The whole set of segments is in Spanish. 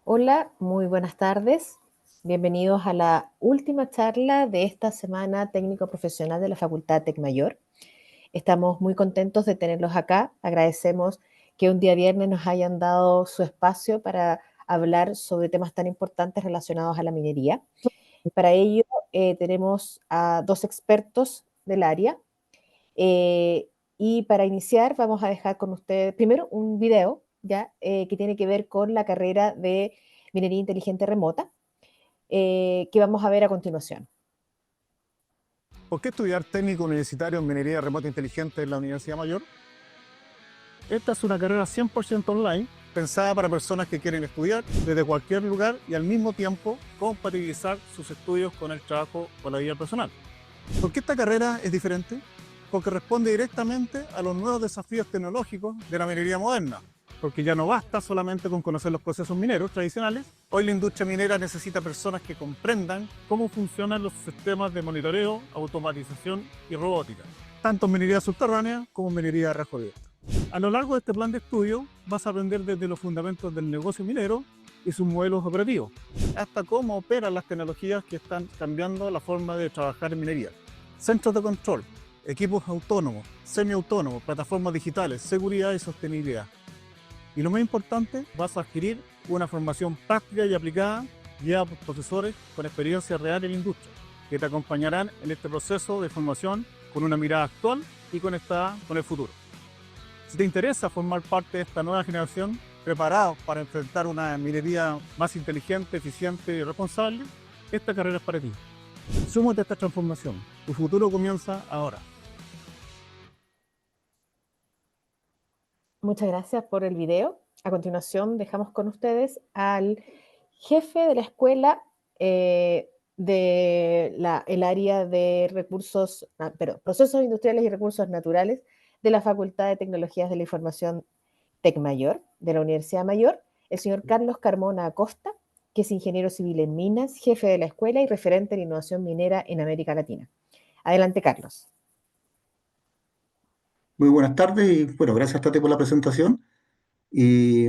Hola, muy buenas tardes. Bienvenidos a la última charla de esta semana técnico profesional de la Facultad Tecmayor. Estamos muy contentos de tenerlos acá. Agradecemos que un día viernes nos hayan dado su espacio para hablar sobre temas tan importantes relacionados a la minería. Para ello, tenemos a dos expertos del área. Eh, y para iniciar, vamos a dejar con ustedes primero un video ya que tiene que ver con la carrera de minería inteligente remota, que vamos a ver a continuación. ¿Por qué estudiar técnico universitario en minería remota inteligente en la Universidad Mayor? Esta es una carrera 100% online, pensada para personas que quieren estudiar desde cualquier lugar y al mismo tiempo compatibilizar sus estudios con el trabajo o la vida personal. ¿Por qué esta carrera es diferente? Porque responde directamente a los nuevos desafíos tecnológicos de la minería moderna. Porque ya no basta solamente con conocer los procesos mineros tradicionales. Hoy la industria minera necesita personas que comprendan cómo funcionan los sistemas de monitoreo, automatización y robótica, tanto en minería subterránea como en minería de rasgo abierto. A lo largo de este plan de estudio vas a aprender desde los fundamentos del negocio minero y sus modelos operativos, hasta cómo operan las tecnologías que están cambiando la forma de trabajar en minería. Centros de control, equipos autónomos, semiautónomos, plataformas digitales, seguridad y sostenibilidad. Y lo más importante, vas a adquirir una formación práctica y aplicada guiada por profesores con experiencia real en la industria, que te acompañarán en este proceso de formación con una mirada actual y conectada con el futuro. Si te interesa formar parte de esta nueva generación, preparados para enfrentar una minería más inteligente, eficiente y responsable, esta carrera es para ti. Súmate a esta transformación. Tu futuro comienza ahora. Muchas gracias por el video. A continuación, dejamos con ustedes al jefe de la escuela el área de recursos, procesos industriales y recursos naturales de la Facultad de Tecnologías de la Información Tecmayor, de la Universidad Mayor, el señor Carlos Carmona Acosta, que es ingeniero civil en minas, jefe de la escuela y referente en innovación minera en América Latina. Adelante, Carlos. Muy buenas tardes y bueno, gracias Tati por la presentación y,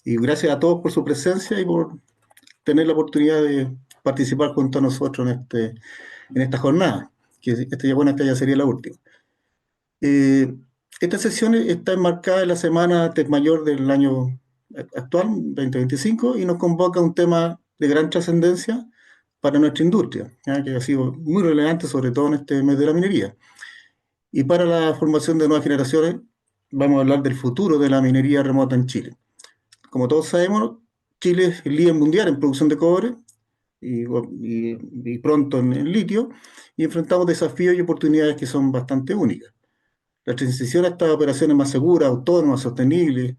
y gracias a todos por su presencia y por tener la oportunidad de participar junto a nosotros en esta jornada, que ya sería la última. Eh, Esta sesión está enmarcada en la semana Tecmayor del año actual, 2025, y nos convoca un tema de gran trascendencia para nuestra industria, ¿ya? Que ha sido muy relevante, sobre todo en este mes de la minería. Y para la formación de nuevas generaciones, vamos a hablar del futuro de la minería remota en Chile. Como todos sabemos, Chile es el líder mundial en producción de cobre y pronto en litio, y enfrentamos desafíos y oportunidades que son bastante únicas. La transición a estas operaciones más seguras, autónomas, sostenibles,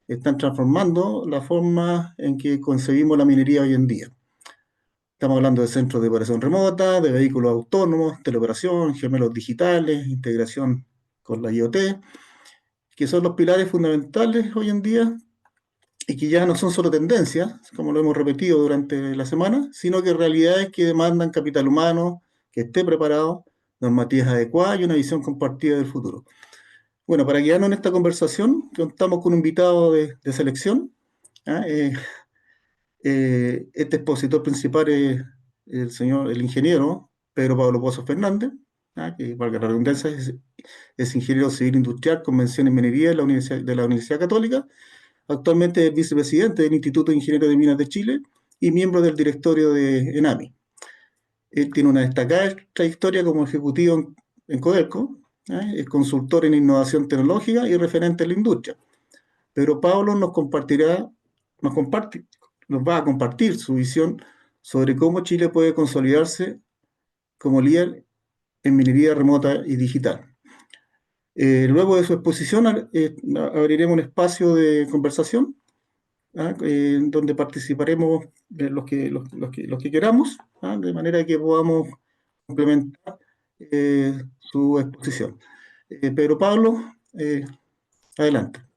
están transformando la forma en que concebimos la minería hoy en día. Estamos hablando de centros de operación remota, de vehículos autónomos, teleoperación, gemelos digitales, integración con la IoT, que son los pilares fundamentales hoy en día y que ya no son solo tendencias, como lo hemos repetido durante la semana, sino que realidades que demandan capital humano, que esté preparado, normativas adecuadas y una visión compartida del futuro. Bueno, para guiarnos en esta conversación, contamos con un invitado de selección. ¿Ah? Este expositor principal es el ingeniero Pedro Pablo Pozo Fernández, ¿ah? Que, valga la redundancia, es ingeniero civil industrial con mención en minería de la Universidad Católica. Actualmente es vicepresidente del Instituto de Ingenieros de Minas de Chile y miembro del directorio de ENAMI. Él tiene una destacada trayectoria como ejecutivo en Codelco, ¿ah? Es consultor en innovación tecnológica y referente en la industria. Pero Pablo nos comparte, nos va a compartir su visión sobre cómo Chile puede consolidarse como líder en minería remota y digital. Luego de su exposición, abriremos un espacio de conversación, ¿ah? Donde participaremos los que queramos, ¿ah? De manera que podamos complementar su exposición. Pedro Pablo, adelante.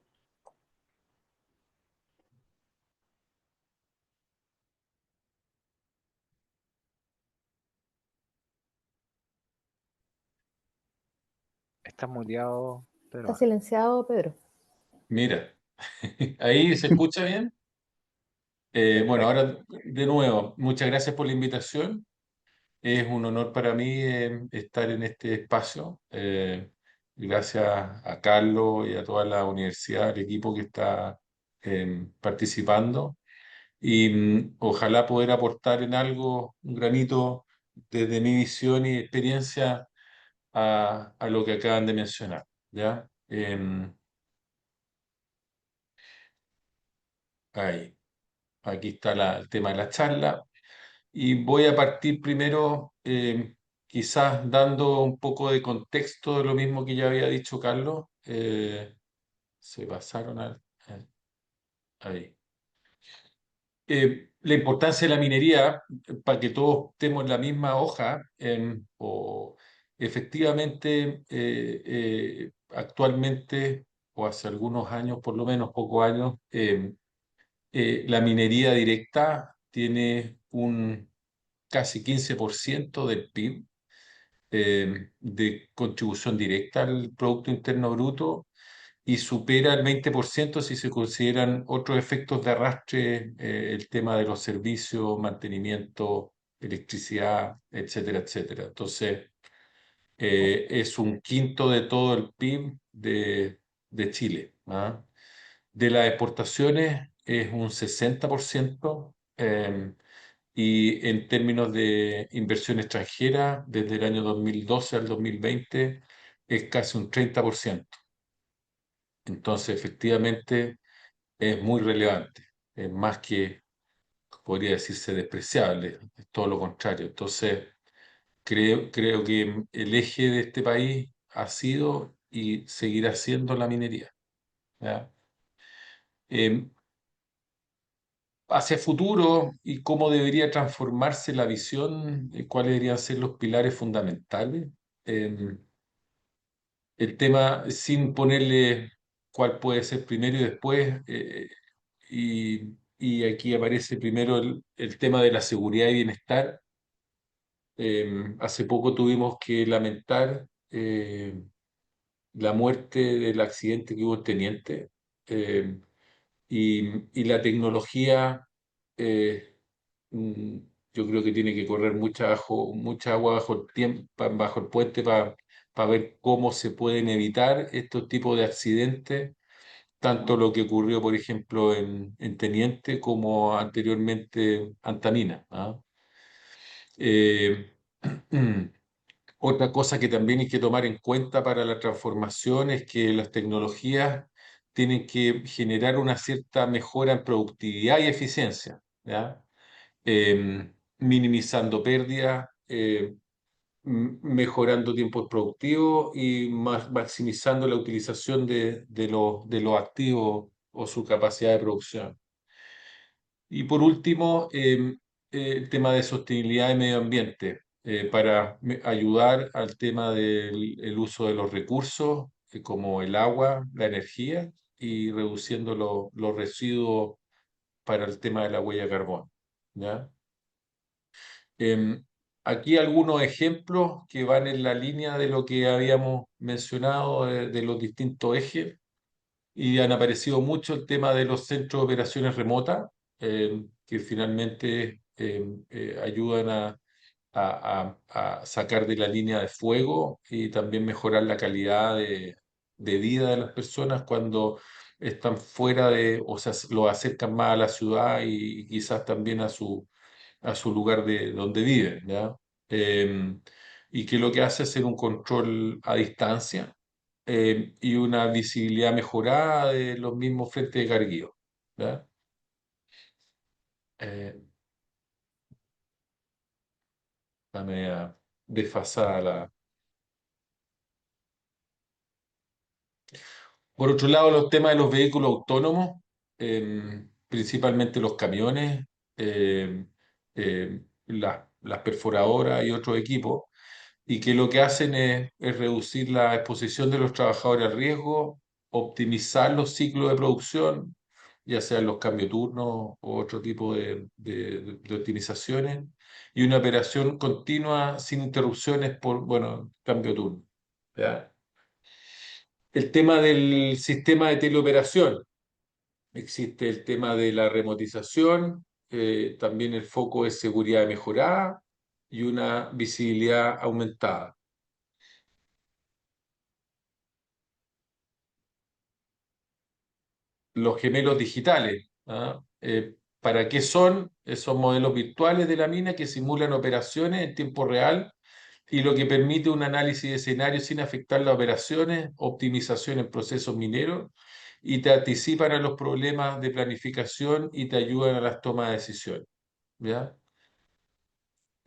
Estás muteado, Está Pedro. silenciado, Pedro. Mira, ahí se escucha bien. Bueno, ahora de nuevo, muchas gracias por la invitación. Es un honor para mí estar en este espacio. Gracias a Carlos y a toda la universidad, al equipo que está participando. Y ojalá poder aportar en algo, un granito desde mi visión y experiencia a lo que acaban de mencionar. ¿Ya? Ahí, aquí está el tema de la charla. Y voy a partir primero, quizás dando un poco de contexto de lo mismo que ya había dicho Carlos. Se pasaron ahí. La importancia de la minería, para que todos estemos en la misma hoja, efectivamente, actualmente, o hace algunos años, por lo menos pocos años, la minería directa tiene un casi 15% del PIB de contribución directa al Producto Interno Bruto y supera el 20% si se consideran otros efectos de arrastre, el tema de los servicios, mantenimiento, electricidad, etcétera, etcétera. Entonces, es un quinto de todo el PIB de Chile. ¿Ah? De las exportaciones es un 60%. Y en términos de inversión extranjera, desde el año 2012 al 2020 es casi un 30%. Entonces, efectivamente, es muy relevante. Es más que, podría decirse, despreciable. Es todo lo contrario. Entonces, creo que el eje de este país ha sido y seguirá siendo la minería. ¿Ya? Em, Hacia futuro y cómo debería transformarse la visión, cuáles deberían ser los pilares fundamentales. Eh, el tema, sin ponerle cuál puede ser primero y después, y aquí aparece primero el tema de la seguridad y bienestar. Hace poco tuvimos que lamentar la muerte del accidente que hubo en Teniente. Eh, y la tecnología, eh, mm, yo creo que tiene que correr mucha agua bajo el puente para ver cómo se pueden evitar estos tipos de accidentes, tanto lo que ocurrió, por ejemplo, en Teniente como anteriormente Antamina. ¿Ah? Eh, Otra cosa que también hay que tomar en cuenta para la transformación es que las tecnologías tienen que generar una cierta mejora en productividad y eficiencia, ¿ya? Minimizando pérdidas, mejorando tiempos productivos y maximizando la utilización de los activos o su capacidad de producción. Y por último, el tema de sostenibilidad y medio ambiente, para ayudar al tema del el uso de los recursos, como el agua, la energía, y reduciendo los residuos para el tema de la huella de carbono. ¿Ya? Em, Aquí algunos ejemplos que van en la línea de lo que habíamos mencionado de los distintos ejes y han aparecido mucho el tema de los centros de operaciones remotas, que finalmente ayudan a sacar de la línea de fuego y también mejorar la calidad de vida de las personas cuando están fuera o sea, lo acercan más a la ciudad y quizás también a su lugar de donde viven, ¿ya? Em, y que lo que hace es hacer un control a distancia y una visibilidad mejorada de los mismos frentes de carguío, ¿ya? Eh, la media desfasada Por otro lado, los temas de los vehículos autónomos, principalmente los camiones, las perforadoras y otros equipos, y que lo que hacen es reducir la exposición de los trabajadores al riesgo, optimizar los ciclos de producción, ya sean los cambios turnos o otro tipo de optimizaciones, y una operación continua sin interrupciones por, bueno, cambio turno. ¿Ya? El tema del sistema de teleoperación. existe el tema de la remotización, también el foco es seguridad mejorada y una visibilidad aumentada. Los gemelos digitales, ¿ah? ¿Para qué son? Son modelos virtuales de la mina que simulan operaciones en tiempo real y lo que permite un análisis de escenarios sin afectar las operaciones, optimización en procesos mineros y te anticipan a los problemas de planificación y te ayudan a las tomas de decisiones. ¿Ya?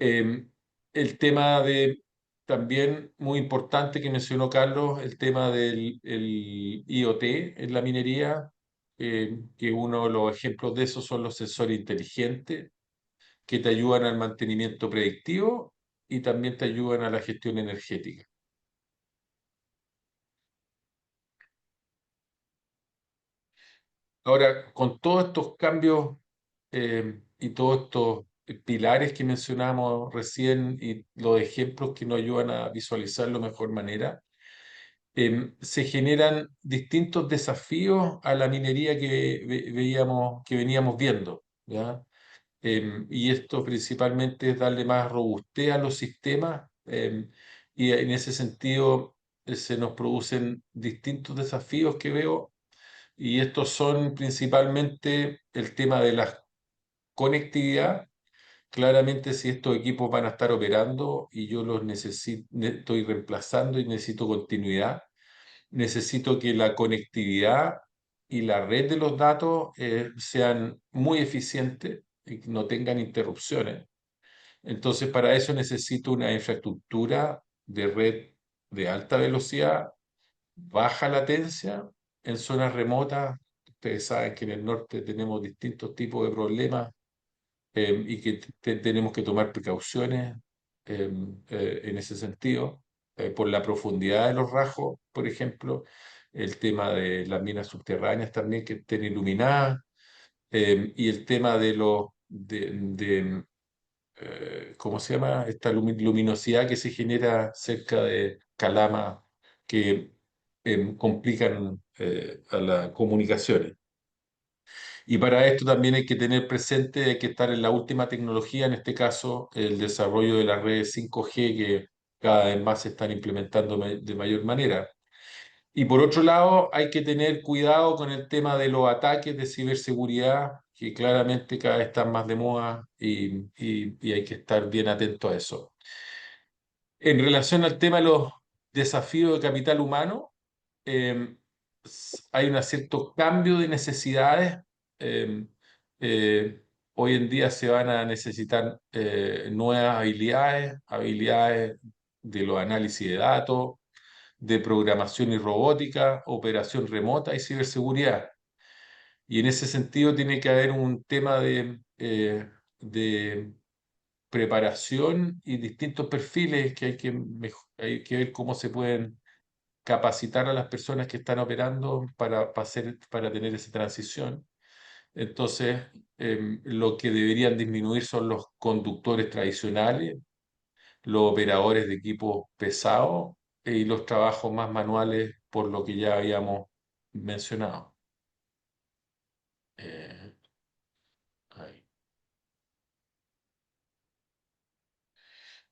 Eh, el tema de, también muy importante que mencionó Carlos, el tema del IoT en la minería, que uno de los ejemplos de eso son los sensores inteligentes que te ayudan al mantenimiento predictivo y también te ayudan a la gestión energética. Ahora, con todos estos cambios y todos estos pilares que mencionamos recién y los ejemplos que nos ayudan a visualizarlo de mejor manera, se generan distintos desafíos a la minería que veíamos, que veníamos viendo, ¿ya? Y esto principalmente es darle más robustez a los sistemas, y en ese sentido se nos producen distintos desafíos que veo, y estos son principalmente el tema de la conectividad. Claramente, si estos equipos van a estar operando y yo los necesito, estoy reemplazando y necesito continuidad, necesito que la conectividad y la red de los datos sean muy eficientes y que no tengan interrupciones. Entonces, para eso necesito una infraestructura de red de alta velocidad, baja latencia, en zonas remotas. Ustedes saben que en el norte tenemos distintos tipos de problemas, y que tenemos que tomar precauciones en ese sentido, por la profundidad de los rajos, por ejemplo, el tema de las minas subterráneas también que estén iluminadas, y el tema de ¿cómo se llama? Esta luminosidad que se genera cerca de Calama que complican a las comunicaciones. Y para esto también hay que tener presente, hay que estar en la última tecnología, en este caso el desarrollo de las redes 5G que cada vez más se están implementando de mayor manera. Y por otro lado, hay que tener cuidado con el tema de los ataques de ciberseguridad, que claramente cada vez están más de moda y hay que estar bien atento a eso. En relación al tema de los desafíos de capital humano, eh, hay un cierto cambio de necesidades. eh, Hoy en día se van a necesitar nuevas habilidades, habilidades de los análisis de datos, de programación y robótica, operación remota y ciberseguridad. Y en ese sentido tiene que haber un tema de preparación y distintos perfiles que hay que ver cómo se pueden capacitar a las personas que están operando para tener esa transición. Entonces, lo que deberían disminuir son los conductores tradicionales, los operadores de equipos pesados y los trabajos más manuales, por lo que ya habíamos mencionado. Eh, ahí.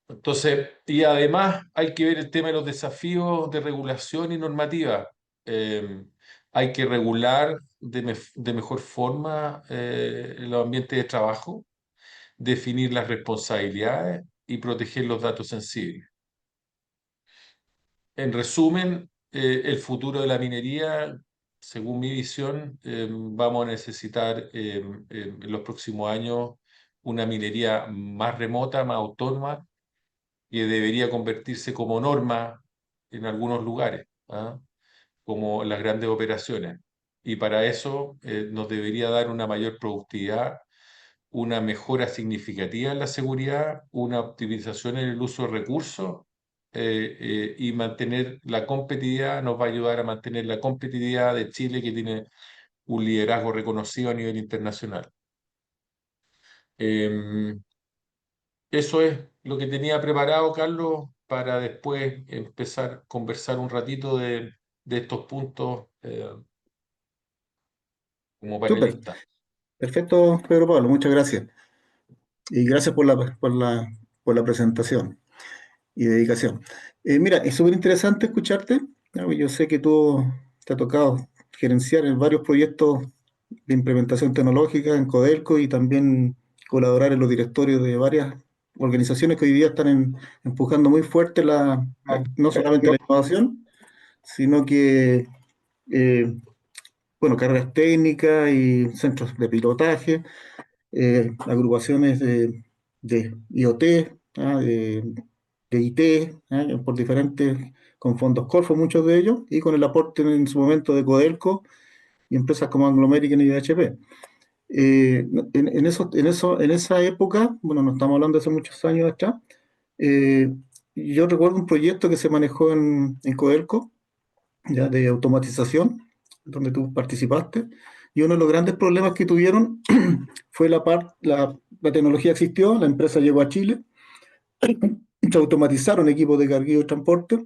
Entonces, y además hay que ver el tema de los desafíos de regulación y normativa. Eh, Hay que regular de mejor forma los ambientes de trabajo, definir las responsabilidades y proteger los datos sensibles. En resumen, el futuro de la minería, según mi visión, vamos a necesitar en los próximos años una minería más remota, más autónoma, que debería convertirse como norma en algunos lugares, ¿ah? Como las grandes operaciones. Y para eso nos debería dar una mayor productividad, una mejora significativa en la seguridad, una optimización en el uso de recursos, y mantener la competitividad, nos va a ayudar a mantener la competitividad de Chile, que tiene un liderazgo reconocido a nivel internacional. Em, Eso es lo que tenía preparado, Carlos, para después empezar a conversar un ratito de estos puntos como Súper, panelista. perfecto, Pedro Pablo, muchas gracias. Y gracias por la presentación y dedicación. Mira, es súper interesante escucharte. ¿No? Yo sé que tú te ha tocado gerenciar en varios proyectos de implementación tecnológica en Codelco y también colaborar en los directorios de varias organizaciones que hoy día están empujando muy fuerte no solamente la innovación, sino que, eh, bueno, carreras técnicas y centros de pilotaje, agrupaciones de IoT, ¿ah? De IT, ¿ah? Por diferentes, con fondos Corfo, muchos de ellos, y con el aporte en su momento de Codelco y empresas como Anglo American y HP. En esa época, bueno, no estamos hablando de hace muchos años atrás, eh, yo recuerdo un proyecto que se manejó en Codelco, ya de automatización, donde tú participaste, y uno de los grandes problemas que tuvieron fue la tecnología existió, la empresa llegó a Chile, se automatizaron equipos de carguillo y transporte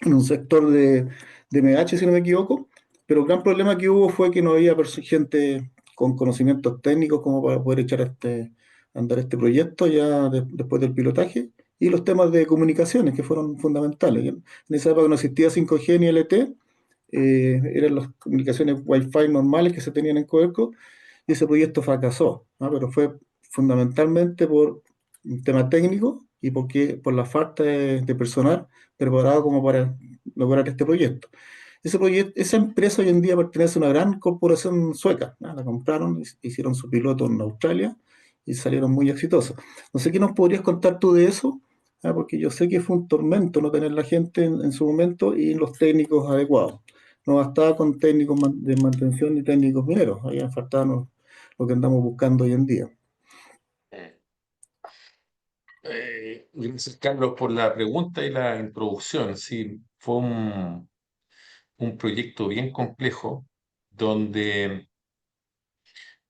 en un sector de MH, si no me equivoco, pero el gran problema que hubo fue que no había gente con conocimientos técnicos como para poder echar andar este proyecto ya después del pilotaje, y los temas de comunicaciones que fueron fundamentales. En esa época no existía 5G ni LTE, eran las comunicaciones Wi-Fi normales que se tenían en Codelco, y ese proyecto fracasó, ¿no? Pero fue fundamentalmente por un tema técnico y por la falta de personal preparado como para lograr este proyecto. Esa empresa hoy en día pertenece a una gran corporación sueca, ¿no? La compraron, hicieron su piloto en Australia y salieron muy exitosos. No sé qué nos podrías contar tú de eso, ¿ah? Porque yo sé que fue un tormento no tener la gente en su momento y los técnicos adecuados. No bastaba con técnicos de mantención ni técnicos mineros, ahí faltaba lo que andamos buscando hoy en día. Eh, Gracias, Carlos, por la pregunta y la introducción. Sí, fue un proyecto bien complejo donde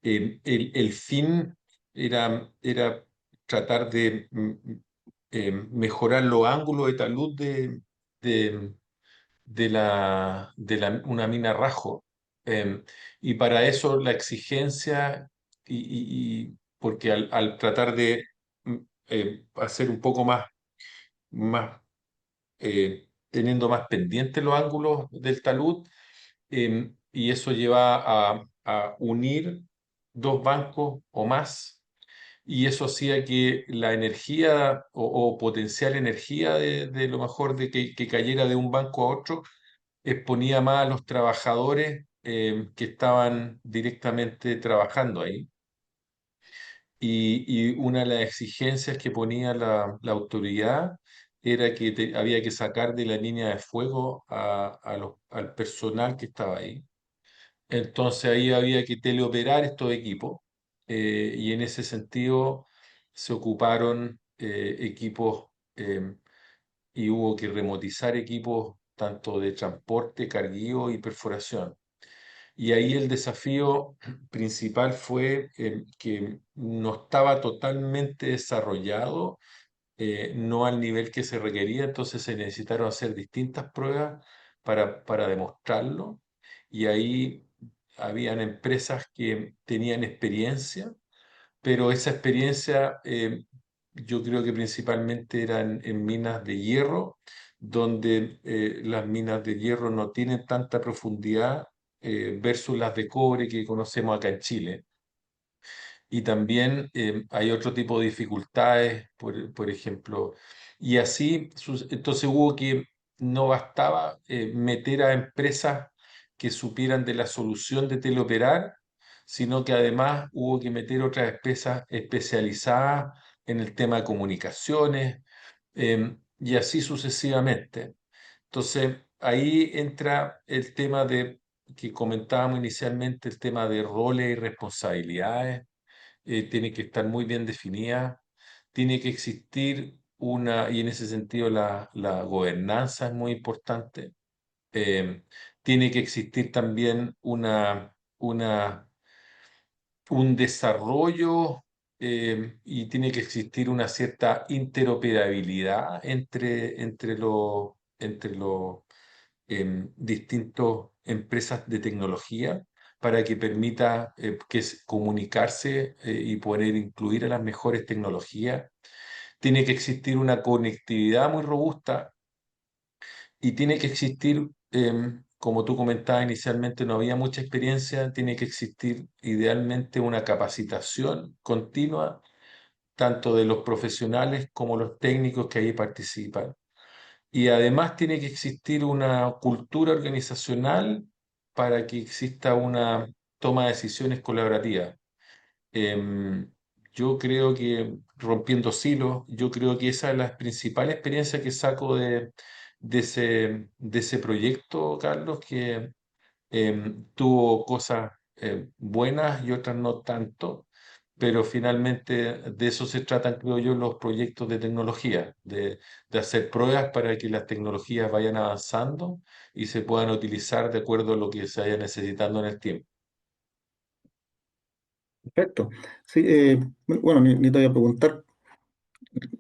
el fin era tratar de mejorar los ángulos de talud de, una mina Rajo. Em, y para eso la exigencia, porque al tratar de mm, hacer un poco teniendo más pendientes los ángulos del talud, y eso lleva a unir dos bancos o más, y eso hacía que la energía o potencial energía de lo mejor de que cayera de un banco a otro exponía más a los trabajadores que estaban directamente trabajando ahí. Y una de las exigencias que ponía la autoridad era que había que sacar de la línea de fuego al personal que estaba ahí. Entonces ahí había que teleoperar estos equipos, y en ese sentido se ocuparon equipos, y hubo que remotizar equipos tanto de transporte, carguío y perforación. Y ahí el desafío principal fue que no estaba totalmente desarrollado, no al nivel que se requería, entonces se necesitaron hacer distintas pruebas para demostrarlo. Y ahí habían empresas que tenían experiencia, pero esa experiencia yo creo que principalmente eran en minas de hierro, donde las minas de hierro no tienen tanta profundidad versus las de cobre que conocemos acá en Chile. Y también hay otro tipo de dificultades, por ejemplo, y así, entonces hubo que, no bastaba meter a empresas que supieran de la solución de teleoperar, sino que además hubo que meter otras empresas especializadas en el tema de comunicaciones, y así sucesivamente. Entonces, ahí entra el tema que comentábamos inicialmente, el tema de roles y responsabilidades. Tiene que estar muy bien definida, tiene que existir y en ese sentido la gobernanza es muy importante. eh, Tiene que existir también un desarrollo, y tiene que existir una cierta interoperabilidad entre los distintos empresas de tecnología para que permita comunicarse y poder incluir a las mejores tecnologías. Tiene que existir una conectividad muy robusta y tiene que existir, como tú comentabas inicialmente, no había mucha experiencia, tiene que existir idealmente una capacitación continua, tanto de los profesionales como los técnicos que ahí participan. Y además tiene que existir una cultura organizacional para que exista una toma de decisiones colaborativa. Em, yo creo que, rompiendo silos, yo creo que esa es la principal experiencia que saco de ese proyecto, Carlos, que tuvo cosas buenas y otras no tanto, pero finalmente de eso se tratan, creo yo, los proyectos de tecnología, de hacer pruebas para que las tecnologías vayan avanzando y se puedan utilizar de acuerdo a lo que se vaya necesitando en el tiempo. Perfecto. Sí, bueno, ni te voy a preguntar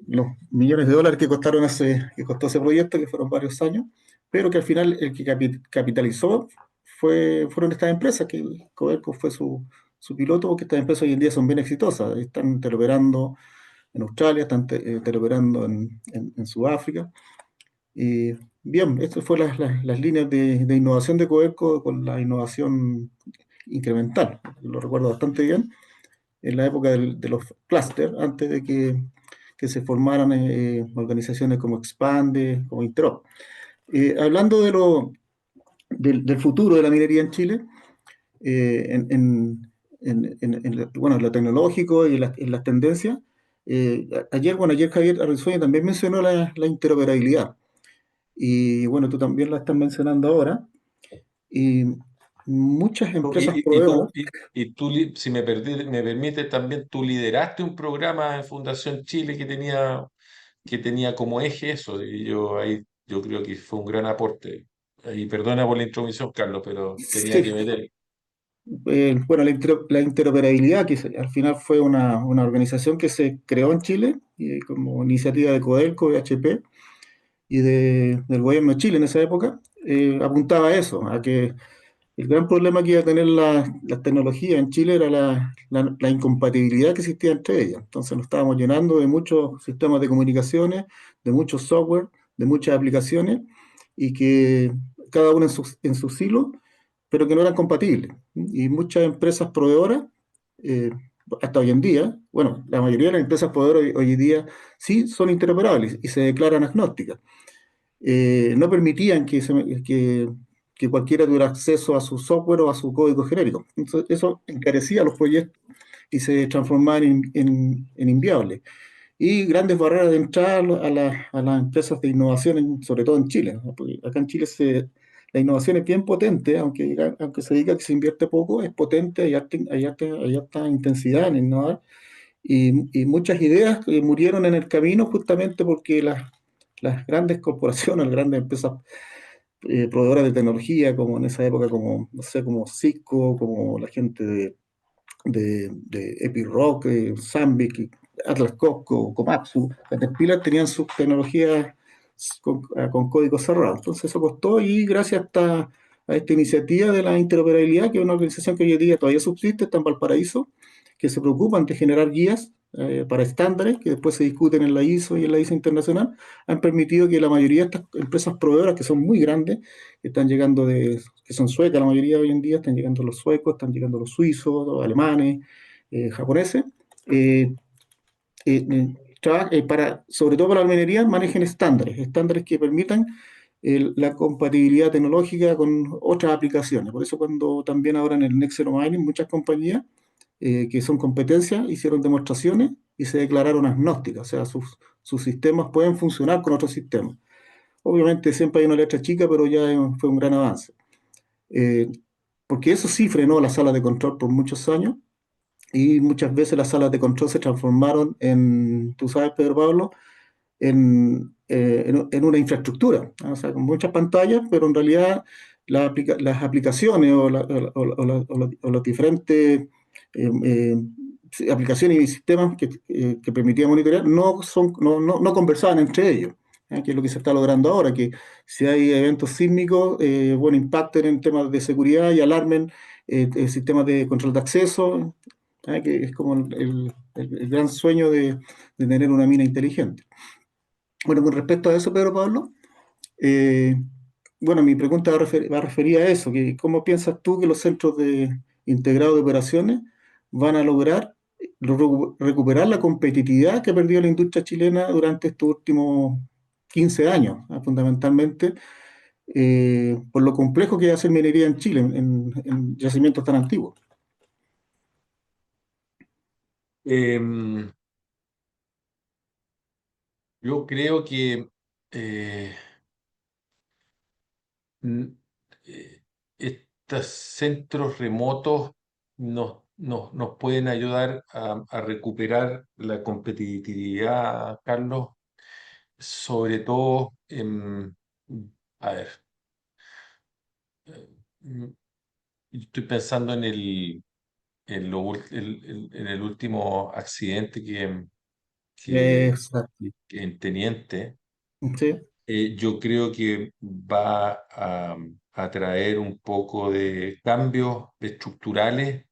los millones de dólares que costaron que costó ese proyecto, que fueron varios años, pero que al final el que capitalizó fueron estas empresas, que Codelco fue su piloto, porque estas empresas hoy en día son bien exitosas, están teleoperando en Australia, están teleoperando en Sudáfrica. Y bien, estas fueron las líneas de innovación de Codelco con la innovación incremental, lo recuerdo bastante bien en la época de los clústeres, antes de que se formaran organizaciones como Expande, como Interop. Hablando del futuro de la minería en Chile, eh, en, en, bueno, en lo tecnológico y en las tendencias, ayer Javier Arrinzuña también mencionó la interoperabilidad. Y bueno, tú también la estás mencionando ahora. Y muchas empresas proveedoras. Y tú, si me permite, también tú lideraste un programa en Fundación Chile que tenía como eje eso, y yo ahí yo creo que fue un gran aporte. Y perdona por la intromisión, Carlos, pero tenía Sí, que meter. bueno, la interoperabilidad, al final fue una organización que se creó en Chile como iniciativa de Codelco, de HP y del gobierno de Chile en esa época, apuntaba a eso, a que el gran problema que iba a tener las tecnologías en Chile era la incompatibilidad que existía entre ellas. Entonces nos estábamos llenando de muchos sistemas de comunicaciones, de muchos software, de muchas aplicaciones, y que cada uno en su silo, pero que no eran compatibles. Y muchas empresas proveedoras, eh, hasta hoy en día, bueno, la mayoría de las empresas proveedoras hoy en día sí son interoperables y se declaran agnósticas. No permitían que cualquiera tuviera acceso a su software o a su código genérico. Entonces, eso encarecía los proyectos y se transformaban en inviables. Y grandes barreras de entrada a las empresas de innovación, sobre todo en Chile, ¿no? Porque acá en Chile la innovación es bien potente, aunque se diga que se invierte poco, es potente, hay harta intensidad en innovar. Y muchas ideas que murieron en el camino justamente porque las grandes corporaciones, las grandes empresas proveedoras de tecnología, como en esa época, como, no sé, como Cisco, como la gente de Epiroc, Sandvik, Atlas Copco, Komatsu, Caterpillar tenían sus tecnologías con código cerrado. Entonces eso costó y gracias a esta iniciativa de la interoperabilidad, que es una organización que hoy en día todavía subsiste, está en Valparaíso, que se preocupan de generar guías para estándares que después se discuten en la ISO y en la ISO internacional, han permitido que la mayoría de estas empresas proveedoras, que son muy grandes, están llegando que son suecas la mayoría hoy en día, están llegando los suecos, están llegando los suizos, los alemanes, japoneses, eh, sobre todo para la minería, manejen estándares que permitan la compatibilidad tecnológica con otras aplicaciones. Por eso cuando también ahora en el Next Zero Mining muchas compañías que son competencias hicieron demostraciones y se declararon agnósticas, o sea, sus sistemas pueden funcionar con otros sistemas. Obviamente siempre hay una letra chica, pero ya fue un gran avance. Eh, Porque eso sí frenó las salas de control por muchos años y muchas veces las salas de control se transformaron tú sabes, Pedro Pablo, en una infraestructura, ¿no? O sea, con muchas pantallas, pero en realidad las aplicaciones o los diferentes aplicaciones y sistemas que permitían monitorear no conversaban entre ellos. Que es lo que se está logrando ahora, que si hay eventos sísmicos, bueno, impacten en temas de seguridad y alarmen sistemas de control de acceso, que es como el gran sueño de tener una mina inteligente. Bueno, con respecto a eso, Pedro Pablo, eh, bueno, mi pregunta va referida a eso, que ¿cómo piensas tú que los centros integrados de operaciones van a lograr recuperar la competitividad que ha perdido la industria chilena durante estos últimos 15 años, fundamentalmente por lo complejo que es hacer minería en Chile, en yacimientos tan antiguos? Em, yo creo que eh, n- estos centros remotos nos pueden ayudar a recuperar la competitividad, Carlos, sobre todo, a ver, eh, mm, estoy pensando en el último accidente que, Exacto. que en Teniente. Sí, Yo creo que va a traer un poco de cambios estructurales,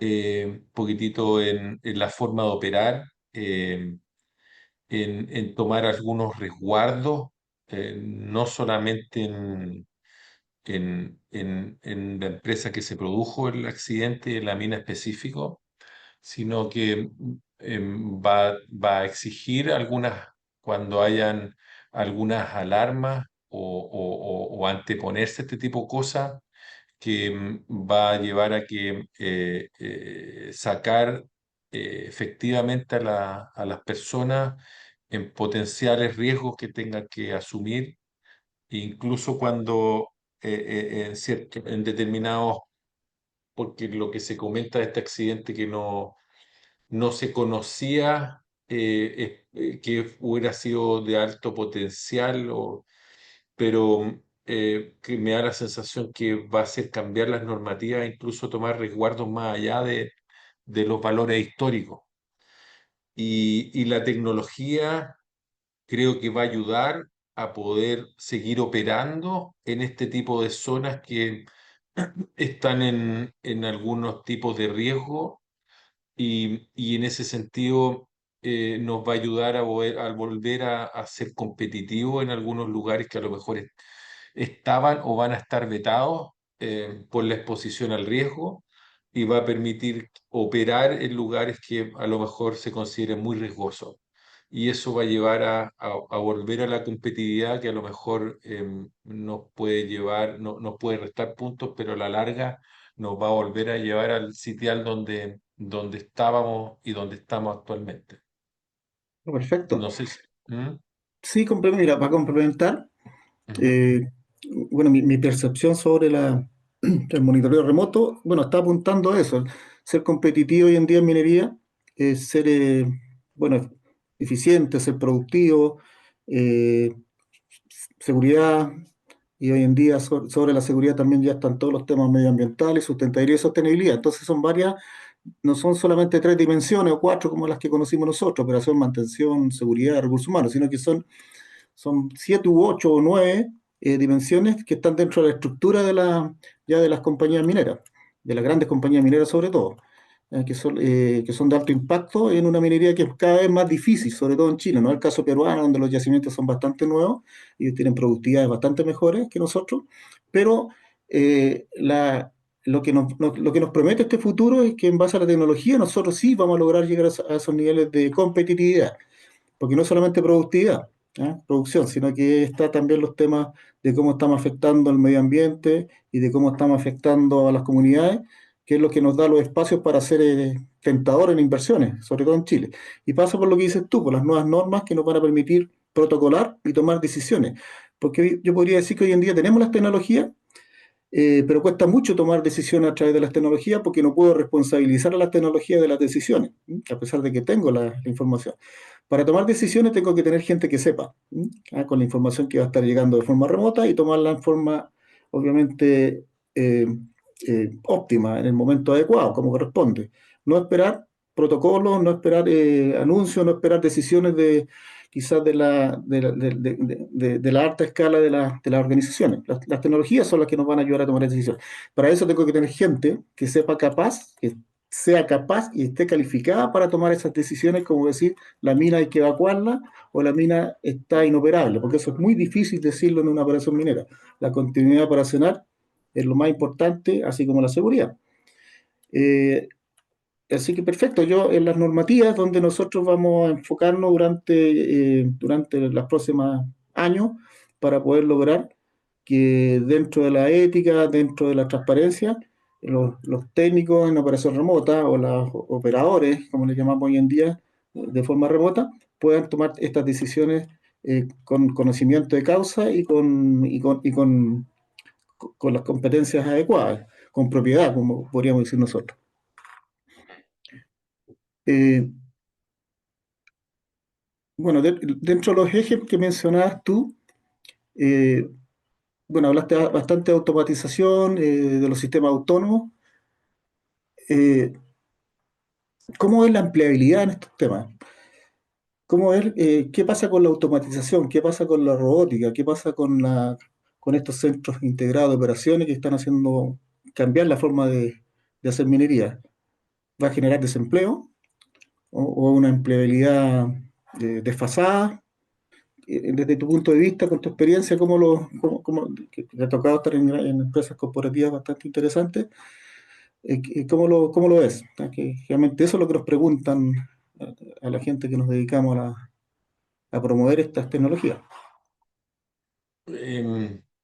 un poquitito en la forma de operar, en tomar algunos resguardos, no solamente en la empresa que se produjo el accidente, en la mina específico, sino que va a exigir cuando hayan algunas alarmas o anteponerse a este tipo de cosas, que va a llevar a que sacar efectivamente a las personas en potenciales riesgos que tengan que asumir, incluso cuando en determinados, porque lo que se comenta de este accidente que no se conocía que hubiera sido de alto potencial, pero que me da la sensación que va a hacer cambiar las normativas, incluso tomar resguardos más allá de los valores históricos. Y la tecnología creo que va a ayudar a poder seguir operando en este tipo de zonas que están en algunos tipos de riesgo, y en ese sentido nos va a ayudar a volver a ser competitivo en algunos lugares que a lo mejor estaban o van a estar vetados por la exposición al riesgo, y va a permitir operar en lugares que a lo mejor se consideren muy riesgosos. Y eso va a llevar a volver a la competitividad que a lo mejor nos puede llevar, no, nos puede restar puntos, pero a la larga nos va a volver a llevar al sitial donde estábamos y donde estamos actualmente. perfecto. No sé si... ¿Mm? Sí, mira, para complementar, Ujú. eh, bueno, mi percepción sobre el monitoreo remoto, bueno, está apuntando a eso, ser competitivo hoy en día en minería, ser, bueno, eficiente, ser productivo, eh, seguridad, y hoy en día sobre la seguridad también ya están todos los temas medioambientales, sustentabilidad y sostenibilidad. Entonces son varias, no son solamente tres dimensiones o cuatro como las que conocimos nosotros, operación, mantención, seguridad, recursos humanos, sino que son siete u ocho o nueve dimensiones que están dentro de la estructura ya de las compañías mineras, de las grandes compañías mineras sobre todo, que son de alto impacto en una minería que es cada vez más difícil, sobre todo en Chile. No es el caso peruano, donde los yacimientos son bastante nuevos y tienen productividades bastante mejores que nosotros, pero eh, la, lo que nos promete este futuro es que en base a la tecnología nosotros sí vamos a lograr llegar a esos niveles de competitividad, porque no es solamente productividad, producción, sino que está también los temas de cómo estamos afectando al medio ambiente y de cómo estamos afectando a las comunidades, que es lo que nos da los espacios para ser tentadores en inversiones, sobre todo en Chile. Y pasa por lo que dices tú, por las nuevas normas que nos van a permitir protocolar y tomar decisiones. Porque yo podría decir que hoy en día tenemos las tecnologías, pero cuesta mucho tomar decisiones a través de las tecnologías porque no puedo responsabilizar a las tecnologías de las decisiones, a pesar de que tengo la información. Para tomar decisiones tengo que tener gente que sepa, con la información que va a estar llegando de forma remota y tomarla en forma, obviamente, óptima, en el momento adecuado, como corresponde. No esperar protocolos, no esperar anuncios, no esperar decisiones quizás de la alta escala de las organizaciones. Las tecnologías son las que nos van a ayudar a tomar decisiones. Para eso tengo que tener gente que sea capaz y esté calificada para tomar esas decisiones, como decir, la mina hay que evacuarla o la mina está inoperable, porque eso es muy difícil decirlo en una operación minera. La continuidad operacional es lo más importante, así como la seguridad. Eh, Así que perfecto, yo en las normativas donde nosotros vamos a enfocarnos durante los próximos años para poder lograr que dentro de la ética, dentro de la transparencia, los técnicos en operación remota o los operadores, como les llamamos hoy en día, de forma remota, puedan tomar estas decisiones con conocimiento de causa con las competencias adecuadas, con propiedad, como podríamos decir nosotros. Eh, Bueno, dentro de los ejes que mencionabas tú, eh, bueno, hablaste bastante de automatización, de los sistemas autónomos. Eh, ¿Cómo es la empleabilidad en estos temas? ¿Cómo es, qué pasa con la automatización? ¿Qué pasa con la robótica? ¿Qué pasa con estos centros integrados de operaciones que están haciendo cambiar la forma de hacer minería? ¿Va a generar desempleo o una empleabilidad desfasada? Desde tu punto de vista, con tu experiencia, que te ha tocado estar en empresas corporativas bastante interesantes, ¿cómo lo ves? Que realmente eso es lo que nos preguntan a la gente que nos dedicamos a promover estas tecnologías.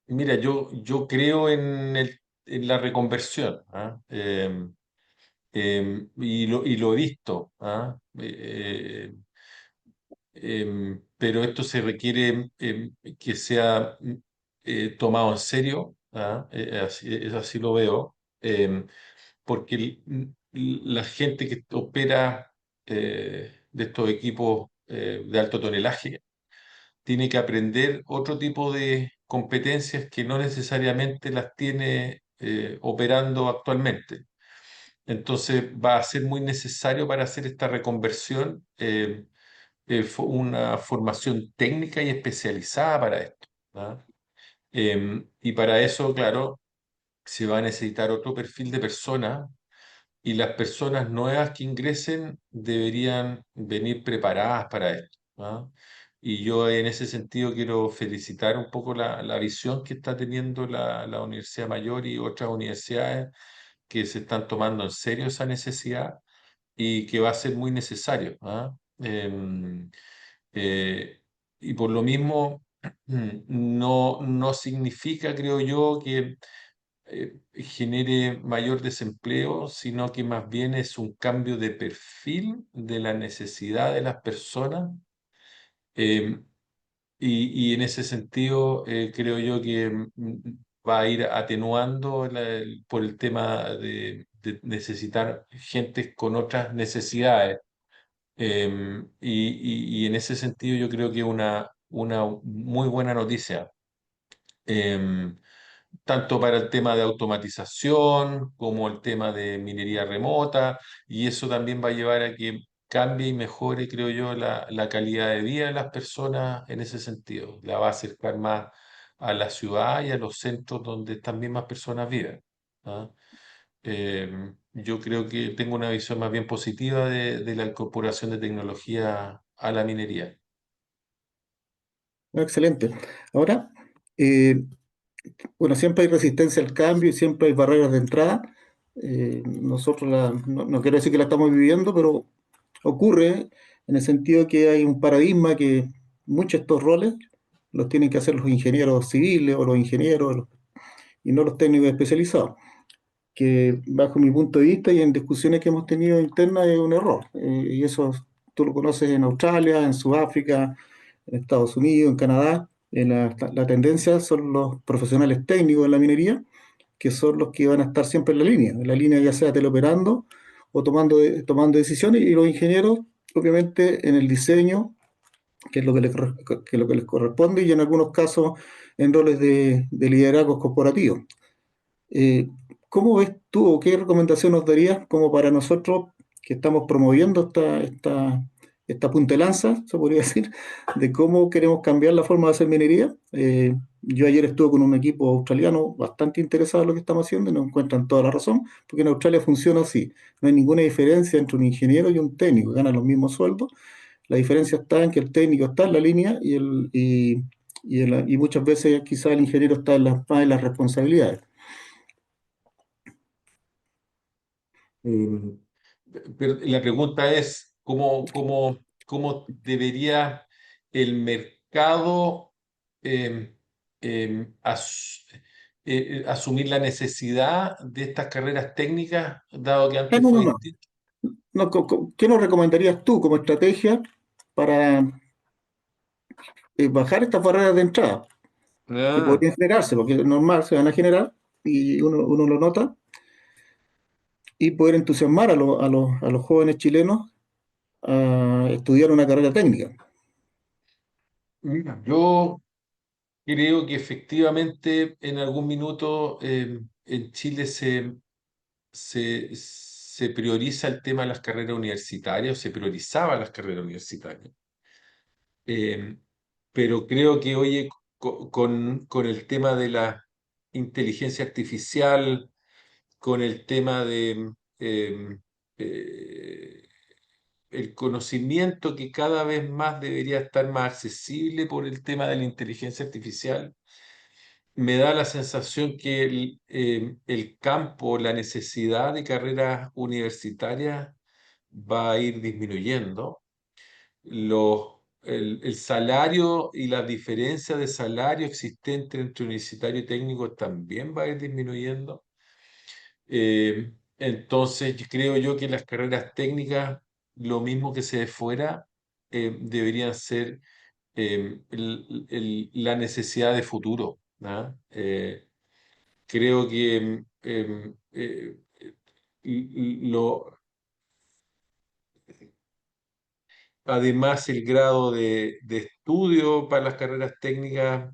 Mira, yo creo en la reconversión, ¿ah? Y lo he visto, ¿ah? Pero esto se requiere que sea tomado en serio, ¿ah? Así lo veo, porque la gente que opera de estos equipos de alto tonelaje tiene que aprender otro tipo de competencias que no necesariamente las tiene operando actualmente. Entonces va a ser muy necesario para hacer esta reconversión una formación técnica y especializada para esto, ¿ah? Y para eso, claro, se va a necesitar otro perfil de personas y las personas nuevas que ingresen deberían venir preparadas para esto, ¿ah? Y yo en ese sentido quiero felicitar un poco la visión que está teniendo la Universidad Mayor y otras universidades que se están tomando en serio esa necesidad y que va a ser muy necesario, ¿ah? Eh, y por lo mismo, no significa, creo yo, que genere mayor desempleo, sino que más bien es un cambio de perfil de la necesidad de las personas. eh, y en ese sentido, creo yo que va a ir atenuando por el tema de necesitar gente con otras necesidades. Y en ese sentido yo creo que es una muy buena noticia. Em, Tanto para el tema de automatización como el tema de minería remota, y eso también va a llevar a que cambie y mejore, creo yo, la calidad de vida de las personas en ese sentido. La va a acercar más a la ciudad y a los centros donde estas mismas personas viven, ¿ah? Yo creo que tengo una visión más bien positiva de la incorporación de tecnología a la minería. Excelente. Ahora, eh, bueno, siempre hay resistencia al cambio y siempre hay barreras de entrada. Nosotros no quiero decir que la estamos viviendo, pero ocurre en el sentido que hay un paradigma que muchos de estos roles los tienen que hacer los ingenieros civiles o los ingenieros y no los técnicos especializados, que bajo mi punto de vista y en discusiones que hemos tenido internas es un error. Y eso tú lo conoces en Australia, en Sudáfrica, en Estados Unidos, en Canadá. La tendencia son los profesionales técnicos en la minería, que son los que van a estar siempre en la línea ya sea teleoperando o tomando decisiones, y los ingenieros, obviamente, en el diseño, que es lo que les corresponde, y en algunos casos en roles de liderazgo corporativo. Eh, ¿Cómo ves tú o qué recomendación nos darías como para nosotros que estamos promoviendo esta punta de lanza, se podría decir, de cómo queremos cambiar la forma de hacer minería. Yo ayer estuve con un equipo australiano bastante interesado en lo que estamos haciendo y nos encuentran toda la razón, porque en Australia funciona así. No hay ninguna diferencia entre un ingeniero y un técnico, ganan los mismos sueldos. La diferencia está en que el técnico está en la línea y muchas veces quizás el ingeniero está más en las responsabilidades. Eh, pero la pregunta es, ¿cómo debería el mercado eh, as- asumir la necesidad de estas carreras técnicas, dado que antes No, fue no, no. distinto? No, ¿qué nos recomendarías tú como estrategia para bajar estas barreras de entrada que Ah, podrían generarse, porque es normal, se van a generar y uno lo nota, y poder entusiasmar a los jóvenes chilenos a estudiar una carrera técnica? mira, yo creo que efectivamente en algún minuto en Chile se prioriza el tema de las carreras universitarias, se priorizaba las carreras universitarias. Eh, pero creo que, oye, con el tema de la inteligencia artificial, con el tema de eh, el conocimiento que cada vez más debería estar más accesible por el tema de la inteligencia artificial, me da la sensación que el campo, la necesidad de carreras universitarias va a ir disminuyendo. El salario y la diferencia de salario existente entre universitario y técnico también va a ir disminuyendo. Entonces, creo yo que las carreras técnicas, lo mismo que se de fuera, deberían ser la necesidad de futuro, ¿ah? Creo que lo, además, el grado de estudio para las carreras técnicas,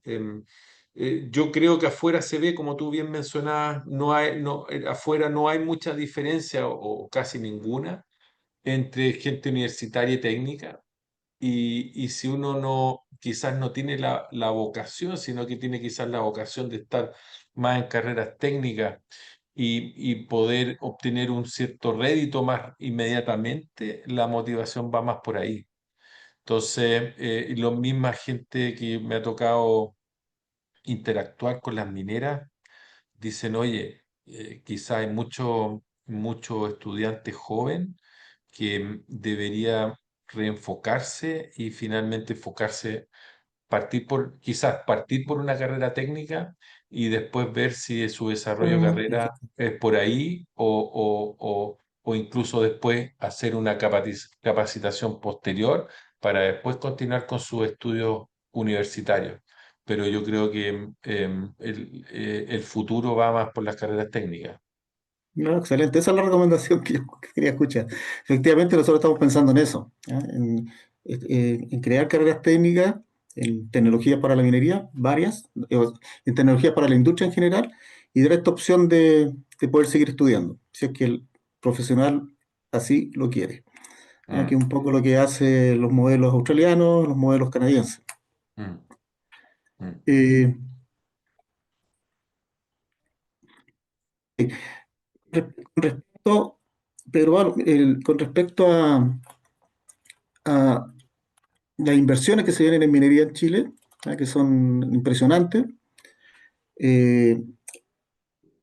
yo creo que afuera se ve, como tú bien mencionabas, afuera no hay mucha diferencia o casi ninguna entre gente universitaria y técnica. Y si uno no, quizás no tiene la vocación, sino que tiene quizás la vocación de estar más en carreras técnicas y poder obtener un cierto rédito más inmediatamente, la motivación va más por ahí. Entonces, la misma gente que me ha tocado interactuar con las mineras, dicen, oye, quizá hay mucho estudiante joven que debería reenfocarse y finalmente enfocarse quizás partir por una carrera técnica y después ver si su desarrollo de carrera es por ahí o incluso después hacer una capacitación posterior para después continuar con sus estudios universitarios. Pero yo creo que el futuro va más por las carreras técnicas. No, excelente, esa es la recomendación que yo quería escuchar. Efectivamente, nosotros estamos pensando en eso, ¿ya? En crear carreras técnicas, en tecnologías para la minería, varias, en tecnologías para la industria en general, y dar esta opción de poder seguir estudiando, si es que el profesional así lo quiere. ¿Ya? Que Mm, es un poco lo que hacen los modelos australianos, los modelos canadienses. mm, mm. Eh, con respecto, pero bueno, con respecto a las inversiones que se vienen en minería en Chile, que son impresionantes, eh,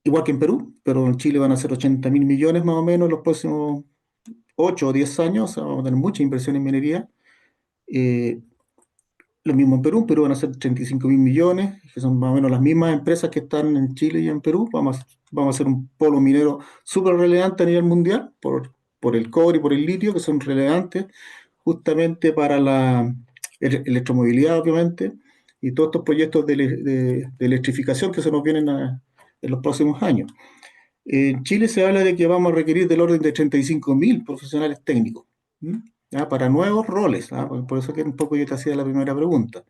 igual que en Perú, pero en Chile van a ser 80.000 millones más o menos en los próximos 8 o 10 años, o sea, vamos a tener mucha inversión en minería. Eh, lo mismo en Perú van a ser 35.000 millones, que son más o menos las mismas empresas que están en Chile y en Perú. Vamos a ser un polo minero súper relevante a nivel mundial por el cobre y por el litio, que son relevantes justamente para la electromovilidad, obviamente, y todos estos proyectos de electrificación que se nos vienen en los próximos años. En Chile se habla de que vamos a requerir del orden de 35.000 profesionales técnicos, ¿m? ¿Ya? Para nuevos roles. ¿Ah? Por eso que un poco yo te hacía la primera pregunta.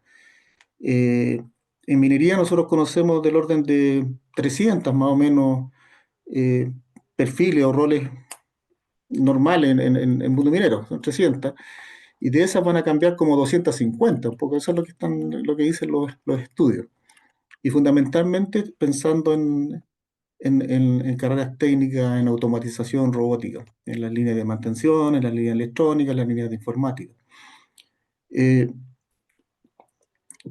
Eh, en minería nosotros conocemos del orden de 300 más o menos eh, perfiles o roles normales en mundo minero, son 300. y de esas van a cambiar como 250, un poco eso es lo que dicen los estudios. Y fundamentalmente pensando en carreras técnicas, en automatización, robótica, en las líneas de mantención, en las líneas electrónicas, en las líneas de informática. Eh,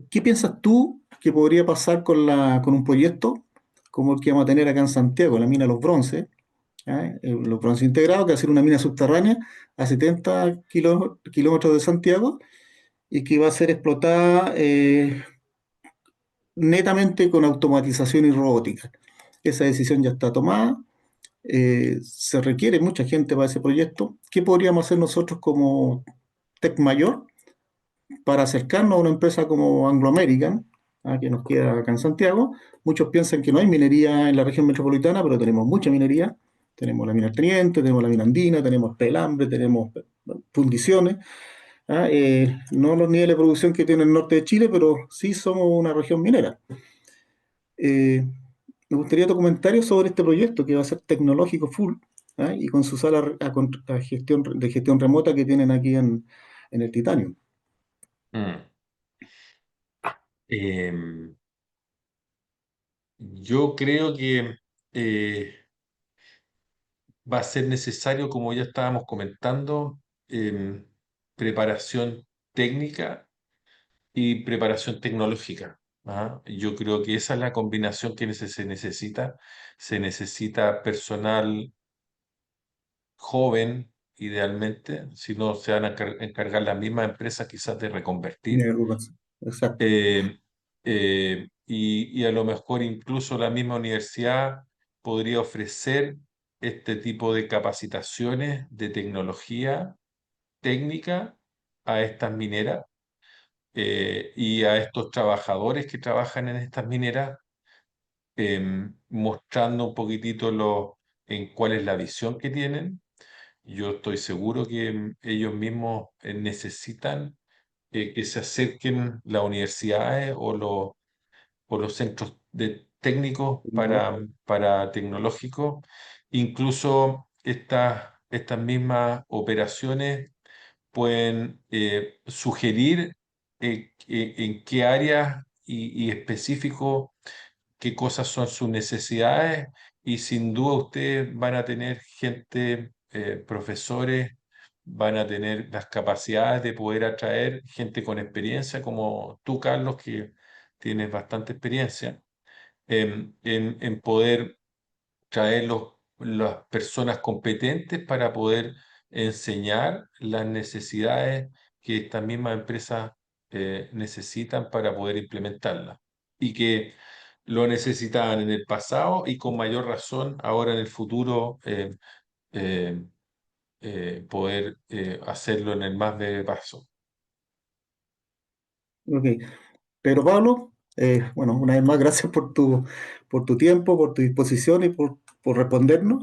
¿Qué piensas tú que podría pasar con un proyecto como el que vamos a tener acá en Santiago, la mina Los Bronces? ¿Ya? Los Bronces Integrados, que va a ser una mina subterránea a 70 kilómetros de Santiago y que va a ser explotada netamente con automatización y robótica. Esa decisión ya está tomada, se requiere mucha gente para ese proyecto. ¿Qué podríamos hacer nosotros como Tech Mayor para acercarnos a una empresa como Anglo American, que nos queda acá en Santiago? Muchos piensan que no hay minería en la región metropolitana, pero tenemos mucha minería. Tenemos la mina El Teniente, tenemos la mina Andina, tenemos Pelambre, tenemos fundiciones. No los niveles de producción que tiene el norte de Chile, pero sí somos una región minera. Eh, Me gustaría tu comentario sobre este proyecto que va a ser tecnológico full, y con su sala de gestión remota que tienen aquí en el Titanio. Mm. Em, yo creo que eh, va a ser necesario, como ya estábamos comentando, preparación técnica y preparación tecnológica. ¿Ah? Yo creo que esa es la combinación que se necesita. Se necesita personal joven, idealmente, si no se van a encargar las mismas empresas quizás de reconvertir. Exacto. Eh, y a lo mejor incluso la misma universidad podría ofrecer este tipo de capacitaciones de tecnología técnica a estas mineras, y a estos trabajadores que trabajan en estas mineras, mostrando un poquitito en cuál es la visión que tienen. Yo estoy seguro que ellos mismos necesitan que se acerquen las universidades o los centros técnicos para tecnológicos. Incluso estas mismas operaciones pueden sugerir en qué áreas y específico qué cosas son sus necesidades, y sin duda ustedes van a tener gente, profesores, van a tener las capacidades de poder atraer gente con experiencia como tú, Carlos, que tienes bastante experiencia, en poder traer las personas competentes para poder enseñar las necesidades que estas mismas empresas necesitan para poder implementarlas, y que lo necesitaban en el pasado y con mayor razón ahora en el futuro, eh, poder hacerlo en el más breve paso. Ok. Pero Pablo, bueno, una vez más, gracias por tu tiempo, por tu disposición y por respondernos.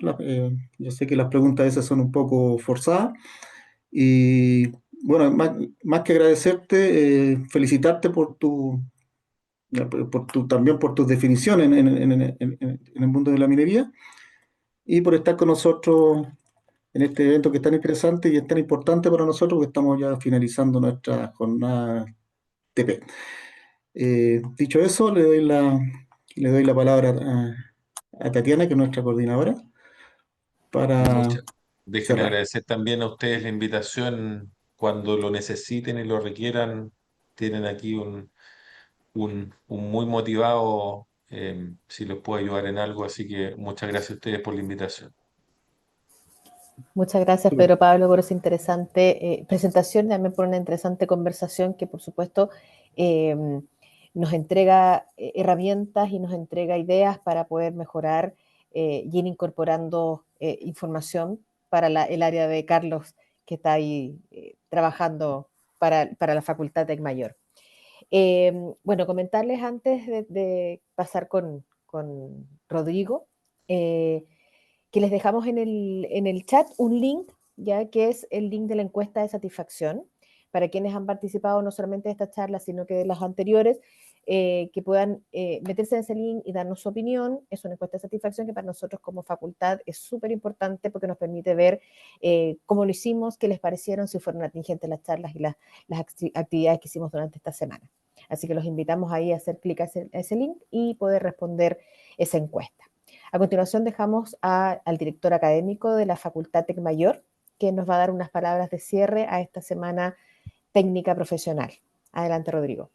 Yo sé que las preguntas esas son un poco forzadas. Y bueno, más que agradecerte, felicitarte también por tus definiciones en el mundo de la minería y por estar con nosotros en este evento que es tan interesante y es tan importante para nosotros, porque estamos ya finalizando nuestra jornada TP. Dicho eso, le doy la palabra a Tatiana, que es nuestra coordinadora, para Muchas. Déjenme cerrar. agradecer también a ustedes la invitación. Cuando lo necesiten y lo requieran, tienen aquí un muy motivado, si les puedo ayudar en algo. Así que muchas gracias a ustedes por la invitación. Muchas gracias, Súper. Pedro Pablo, por esa interesante presentación y también por una interesante conversación que, por supuesto, eh, nos entrega herramientas y nos entrega ideas para poder mejorar y ir incorporando información para el área de Carlos, que está ahí trabajando para la Facultad Tec Mayor. Bueno, comentarles antes de pasar con Rodrigo, eh, que les dejamos en el chat un link, ya que es el link de la encuesta de satisfacción, para quienes han participado no solamente de esta charla, sino que de las anteriores. que puedan meterse en ese link y darnos su opinión. Es una encuesta de satisfacción que para nosotros como facultad es súper importante porque nos permite ver cómo lo hicimos, qué les parecieron, si fueron atingentes las charlas y las actividades que hicimos durante esta semana. Así que los invitamos ahí a hacer clic a ese link y poder responder esa encuesta. A continuación dejamos al director académico de la Facultad Tecmayor, que nos va a dar unas palabras de cierre a esta semana técnica profesional. Adelante, Rodrigo.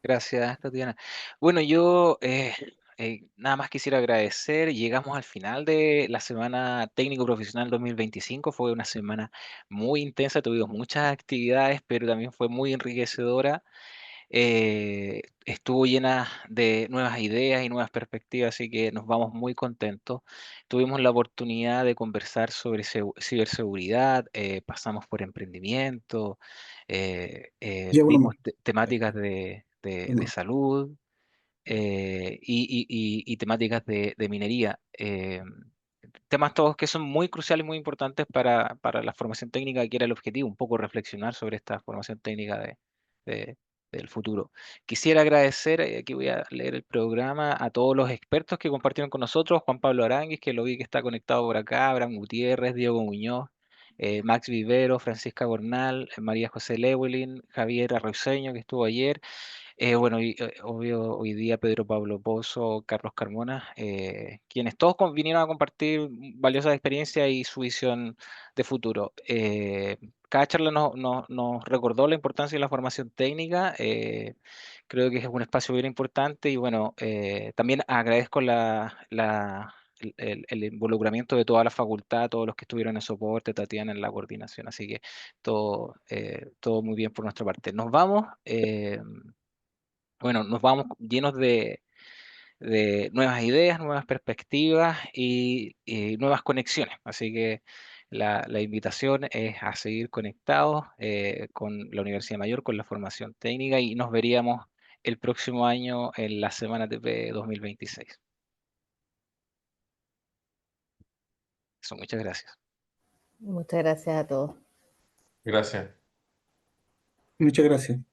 Gracias, Tatiana. Bueno, yo nada más quisiera agradecer. Llegamos al final de la semana técnico profesional 2025. Fue una semana muy intensa, tuvimos muchas actividades, pero también fue muy enriquecedora. Estuvo llena de nuevas ideas y nuevas perspectivas, así que nos vamos muy contentos. Tuvimos la oportunidad de conversar sobre ciberseguridad, pasamos por emprendimiento, Ya uno más. vimos temáticas de Uno. salud y temáticas de minería. Temas todos que son muy cruciales, muy importantes para la formación técnica, que era el objetivo, un poco reflexionar sobre esta formación técnica de- del futuro. Quisiera agradecer, aquí voy a leer el programa, a todos los expertos que compartieron con nosotros, Juan Pablo Aránguiz, que lo vi que está conectado por acá, Abraham Gutiérrez, Diego Muñoz, Max Vivero, Francisca Gornal, María José Lewelin, Javier Arroiseño, que estuvo ayer, bueno, y, obvio, hoy día Pedro Pablo Pozo, Carlos Carmona, quienes todos vinieron a compartir valiosas experiencias y su visión de futuro. Cada charla nos recordó la importancia de la formación técnica. Creo que es un espacio bien importante y bueno, también agradezco el involucramiento de toda la facultad, todos los que estuvieron en soporte, Tatiana en la coordinación, así que todo muy bien por nuestra parte. Nos vamos. Bueno, nos vamos llenos de nuevas ideas, nuevas perspectivas y nuevas conexiones. Así que la invitación es a seguir conectados con la Universidad Mayor, con la formación técnica y nos veríamos el próximo año en la Semana TP 2026. Eso, muchas gracias. Muchas gracias a todos. Gracias. Muchas gracias.